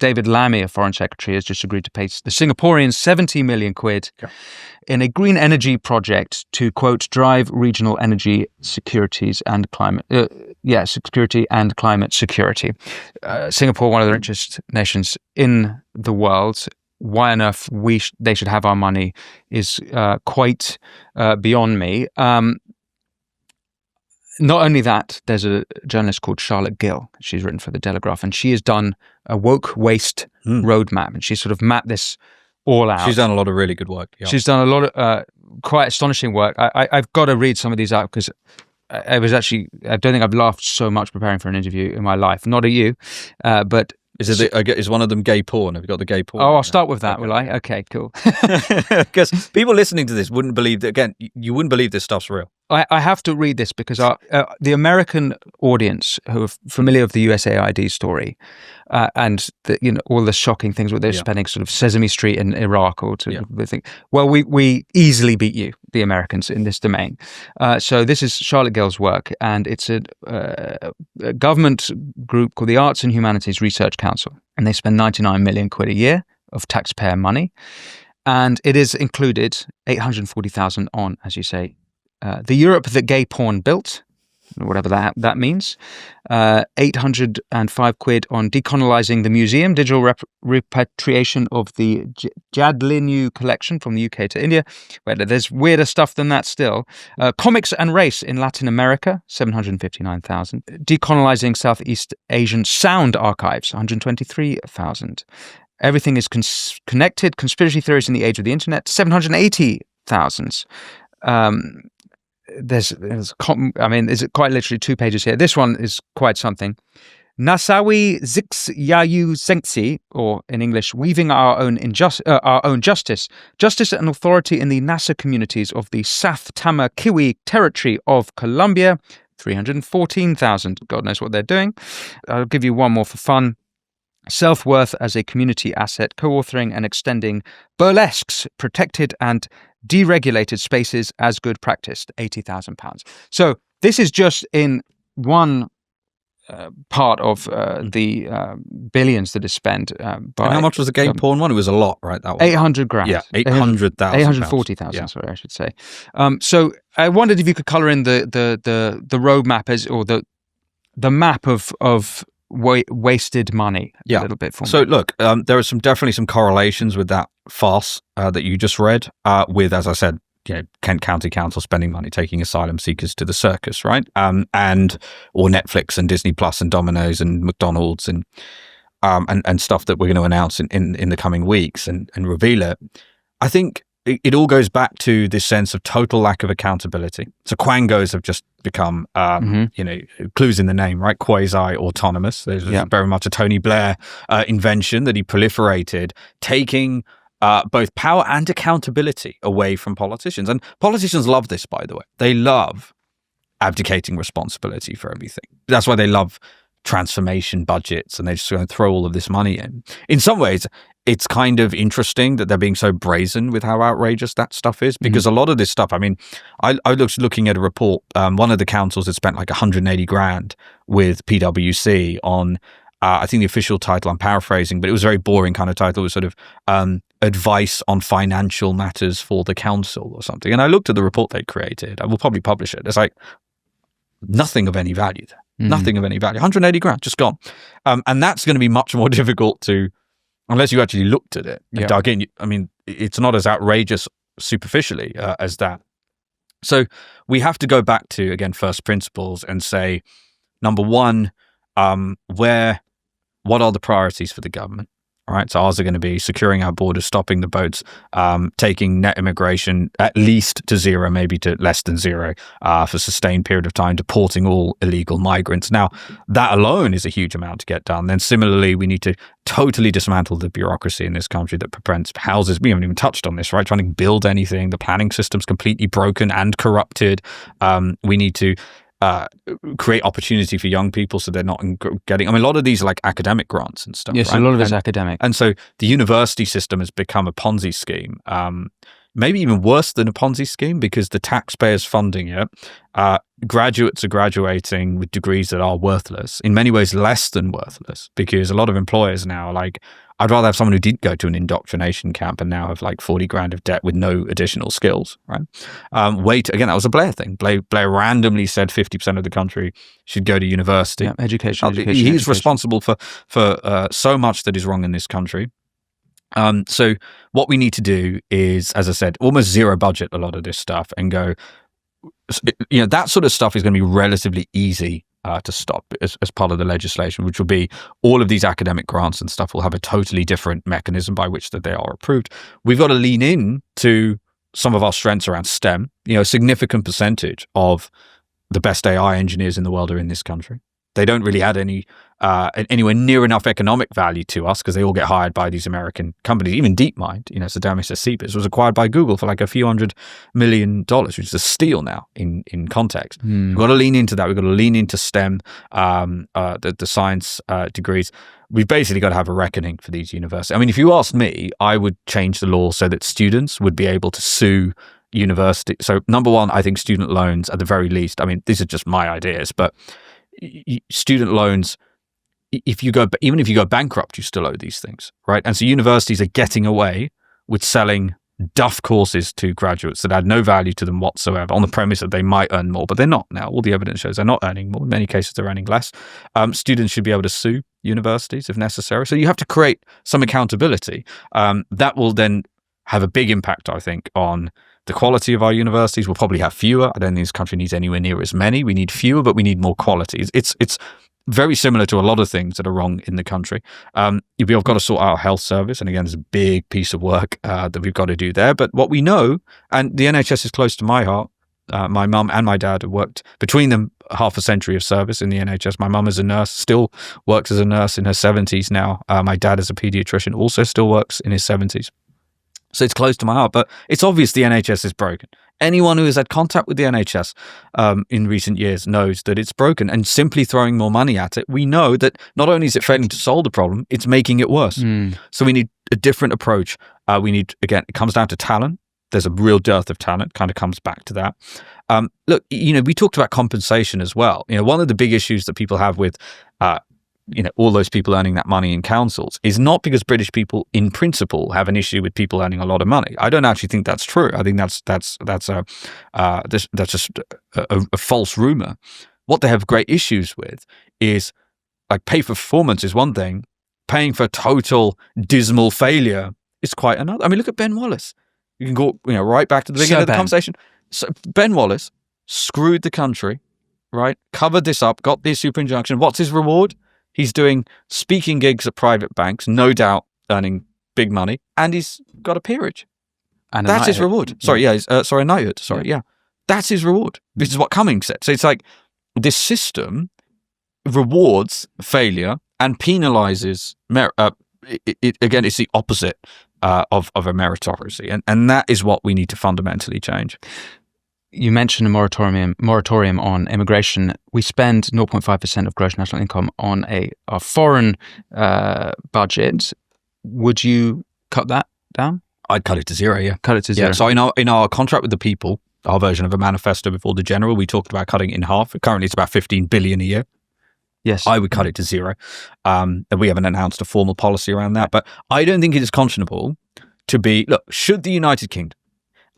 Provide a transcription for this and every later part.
David Lammy, a foreign secretary, has just agreed to pay the Singaporeans 70 million quid in a green energy project to, quote, drive regional energy securities and climate security and climate security. Singapore, one of the richest nations in the world. Why on earth they should have our money is quite beyond me. Not only that, there's a journalist called Charlotte Gill. She's written for The Telegraph, and she has done a woke waste roadmap, and she sort of mapped this all out. She's done a lot of really good work. Yeah. She's done a lot of quite astonishing work. I've got to read some of these out because I don't think I've laughed so much preparing for an interview in my life. Not at you, but... Is one of them gay porn? Have you got the gay porn? Oh, I'll start with that, will I? Okay, cool. Because people listening to this wouldn't believe that, again, you wouldn't believe this stuff's real. I have to read this because the American audience who are familiar with the USAID story and all the shocking things where they're spending sort of Sesame Street in Iraq they think, well, we easily beat you, the Americans, in this domain. So this is Charlotte Gill's work, and it's a government group called the Arts and Humanities Research Council, and they spend 99 million quid a year of taxpayer money, and it is included 840,000 on, as you say, the Europe that gay porn built, whatever that means, 805 quid on decolonizing the museum, digital repatriation of the Jadlinu collection from the UK to India, where there's weirder stuff than that still, comics and race in Latin America, 759,000, decolonizing Southeast Asian sound archives, 123,000. Everything is connected, conspiracy theories in the age of the internet, 780,000. There's quite literally 2 pages here. This one is quite something. Nasawi Zia Yusuf, or in English, weaving our own justice and authority in the NASA communities of the South Tama Kiwi territory of Colombia, 314,000. God knows what they're doing. I'll give you one more for fun. Self-worth as a community asset, co-authoring and extending burlesques, protected and deregulated spaces as good practice, £80,000. So this is just in one part of the billions that is spent by... And how much was the gay porn one? It was a lot, right? That one. 800 grand. Yeah, 800,000. 840,000, sorry, I should say. So I wondered if you could colour in the roadmap or the map of wasted money a little bit for me. So look, there are definitely some correlations with that farce that you just read with, as I said, Kent County Council spending money taking asylum seekers to the circus, right? Or Netflix and Disney Plus and Domino's and McDonald's and stuff that we're going to announce in the coming weeks and reveal it. I think it all goes back to this sense of total lack of accountability. So Quangos have just become, clues in the name, right? Quasi-autonomous. There's very much a Tony Blair invention that he proliferated, taking both power and accountability away from politicians. And politicians love this, by the way. They love abdicating responsibility for everything. That's why they love transformation budgets, and they're just going to throw all of this money in. In some ways, it's kind of interesting that they're being so brazen with how outrageous that stuff is, because a lot of this stuff, I mean, I was looking at a report, one of the councils had spent like 180 grand with PwC on, I think the official title, I'm paraphrasing, but it was a very boring kind of title. It was sort of advice on financial matters for the council or something. And I looked at the report they created. I will probably publish it. It's like nothing of any value there. Nothing of any value. 180 grand, just gone. And that's going to be much more difficult to, unless you actually looked at it and dug in. I mean, it's not as outrageous superficially as that. So we have to go back to, again, first principles and say, number one, what are the priorities for the government? All right, so ours are going to be securing our borders, stopping the boats, taking net immigration at least to zero, maybe to less than zero for a sustained period of time, deporting all illegal migrants. Now, that alone is a huge amount to get done. Then similarly, we need to totally dismantle the bureaucracy in this country that prevents houses. We haven't even touched on this, right? Trying to build anything. The planning system's completely broken and corrupted. We need to create opportunity for young people so they're not getting, I mean, a lot of these are like academic grants and stuff. Yes, right? A lot of it's academic. And so the university system has become a Ponzi scheme. maybe even worse than a Ponzi scheme, because the taxpayers funding it, graduates are graduating with degrees that are worthless, in many ways less than worthless, because a lot of employers now are like, I'd rather have someone who didn't go to an indoctrination camp and now have like 40 grand of debt with no additional skills, right? Again, that was a Blair thing. Blair randomly said 50% of the country should go to university. Yeah, education. He's responsible for so much that is wrong in this country. So what we need to do is, as I said, almost zero budget a lot of this stuff and go, that sort of stuff is going to be relatively easy to stop as part of the legislation, which will be all of these academic grants and stuff will have a totally different mechanism by which that they are approved. We've got to lean in to some of our strengths around STEM. A significant percentage of the best AI engineers in the world are in this country. They don't really add anywhere near enough economic value to us because they all get hired by these American companies. Even DeepMind, Saddam Hussein was acquired by Google for like a few $100 million, which is a steal now in context. We've got to lean into that. We've got to lean into STEM, the science degrees. We've basically got to have a reckoning for these universities. I mean, if you asked me, I would change the law so that students would be able to sue university. So number one, I think student loans at the very least, I mean, these are just my ideas, but student loans, even if you go bankrupt, you still owe these things, right? And so universities are getting away with selling duff courses to graduates that add no value to them whatsoever on the premise that they might earn more, but they're not now. All the evidence shows they're not earning more. In many cases, they're earning less. Students should be able to sue universities if necessary. So you have to create some accountability. That will then have a big impact, I think, on the quality of our universities. We'll probably have fewer. I don't think this country needs anywhere near as many. We need fewer, but we need more quality. It's very similar to a lot of things that are wrong in the country. We've got to sort out our health service. And again, there's a big piece of work that we've got to do there. But what we know, and the NHS is close to my heart, my mum and my dad have worked between them half a century of service in the NHS. My mum is a nurse, still works as a nurse in her 70s now. My dad is a pediatrician, also still works in his 70s. So it's close to my heart, but it's obvious the NHS is broken. Anyone who has had contact with the NHS in recent years knows that it's broken, and simply throwing more money at it, we know that not only is it failing to solve the problem, it's making it worse. So we need a different approach. Again, it comes down to talent. There's a real dearth of talent, kind of comes back to that. Look, we talked about compensation as well. One of the big issues that people have with all those people earning that money in councils is not because British people in principle have an issue with people earning a lot of money. I don't actually think that's true. I think that's just a false rumor. What they have great issues with is like pay for performance is one thing. Paying for total dismal failure is quite another. I mean, look at Ben Wallace. You can go right back to the beginning of the conversation. So Ben Wallace screwed the country, right? Covered this up, got this super injunction. What's his reward? He's doing speaking gigs at private banks, no doubt earning big money, and he's got a peerage. And that's his reward. Yeah. A knighthood. Yeah. That's his reward. This is what Cummings said. So it's like this system rewards failure and penalizes merit. Again, it's the opposite of a meritocracy, and that is what we need to fundamentally change. You mentioned a moratorium on immigration. We spend 0.5% of gross national income on a foreign budget. Would you cut that down? I'd cut it to zero, yeah. Cut it to zero. Yeah, so in our contract with the people, our version of a manifesto before the general, we talked about cutting it in half. Currently, it's about 15 billion a year. Yes. I would cut it to zero. We haven't announced a formal policy around that, but I don't think it is conscionable to be, look, should the United Kingdom,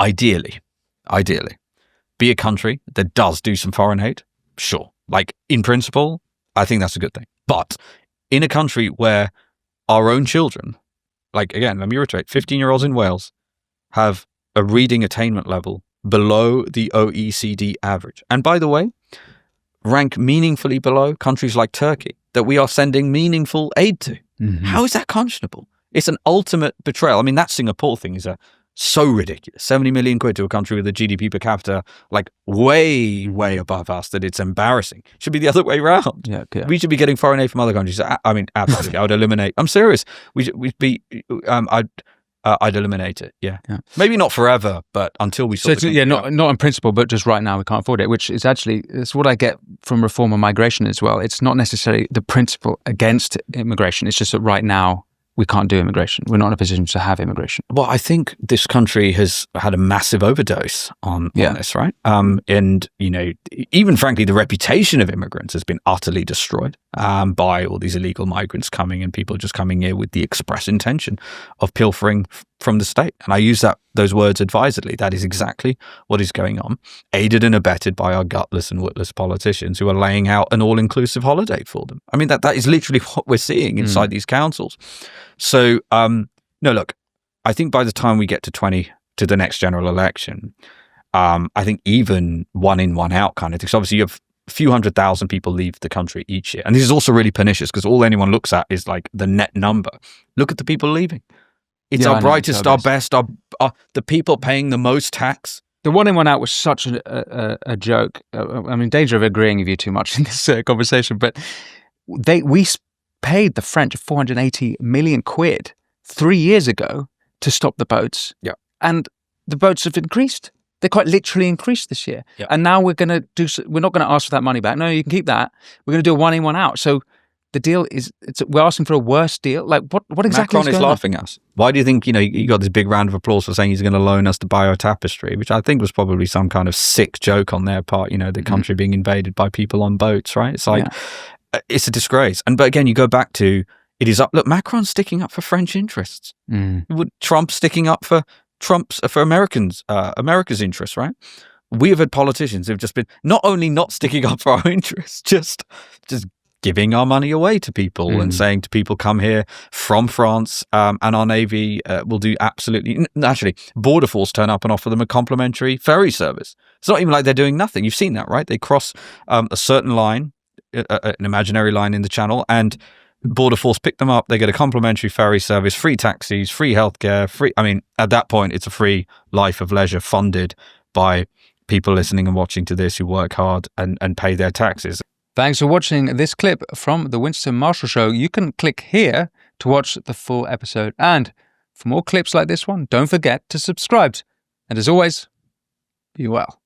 ideally, be a country that does do some foreign aid? Sure. Like in principle, I think that's a good thing. But in a country where our own children, like again, let me reiterate, 15-year-olds in Wales have a reading attainment level below the OECD average. And by the way, rank meaningfully below countries like Turkey that we are sending meaningful aid to. Mm-hmm. How is that conscionable? It's an ultimate betrayal. I mean, that Singapore thing is so ridiculous. 70 million quid to a country with a GDP per capita like way, way above us that it's embarrassing. It should be the other way around. Yeah. We should be getting foreign aid from other countries. I mean, absolutely. I would eliminate. I'm serious. I'd eliminate it. Yeah. Maybe not forever, but until we sort of... not in principle, but just right now we can't afford it, which is actually, it's what I get from reform on migration as well. It's not necessarily the principle against immigration. It's just that right now we can't do immigration. We're not in a position to have immigration. Well, I think this country has had a massive overdose on this, right? And, even frankly, the reputation of immigrants has been utterly destroyed by all these illegal migrants coming and people just coming here with the express intention of pilfering from the state. And I use those words advisedly. That is exactly what is going on, aided and abetted by our gutless and witless politicians who are laying out an all-inclusive holiday for them. I mean, that is literally what we're seeing inside these councils. So, no, look, I think by the time we get to the next general election, I think even one in, one out kind of thing. So obviously you have a few 100,000 people leave the country each year. And this is also really pernicious because all anyone looks at is like the net number. Look at the people leaving. It's our brightest, our best, the people paying the most tax. The one in, one out was such a joke. I'm in danger of agreeing with you too much in this conversation, but we paid the French 480 million quid 3 years ago to stop the boats. Yeah. And the boats have increased. They quite literally increased this year. Yeah. And now we're not going to ask for that money back. No, you can keep that. We're going to do a one in, one out. So the deal is, we're asking for a worse deal. Like what exactly Macron is laughing at us. Why do you think, you got this big round of applause for saying he's going to loan us to buy our tapestry, which I think was probably some kind of sick joke on their part, the country being invaded by people on boats, right? It's like, it's a disgrace. But again, you go back to, it is up, look, Macron's sticking up for French interests. Trump sticking up for Americans, America's interests, right? We have had politicians who've just been not only not sticking up for our interests, just giving our money away to people and saying to people, come here from France, and our Navy will do absolutely... Actually, Border Force turn up and offer them a complimentary ferry service. It's not even like they're doing nothing. You've seen that, right? They cross a certain line, an imaginary line in the channel, and Border Force pick them up. They get a complimentary ferry service, free taxis, free healthcare, at that point, it's a free life of leisure funded by people listening and watching to this who work hard and pay their taxes. Thanks for watching this clip from The Winston Marshall Show. You can click here to watch the full episode. And for more clips like this one, don't forget to subscribe. And as always, be well.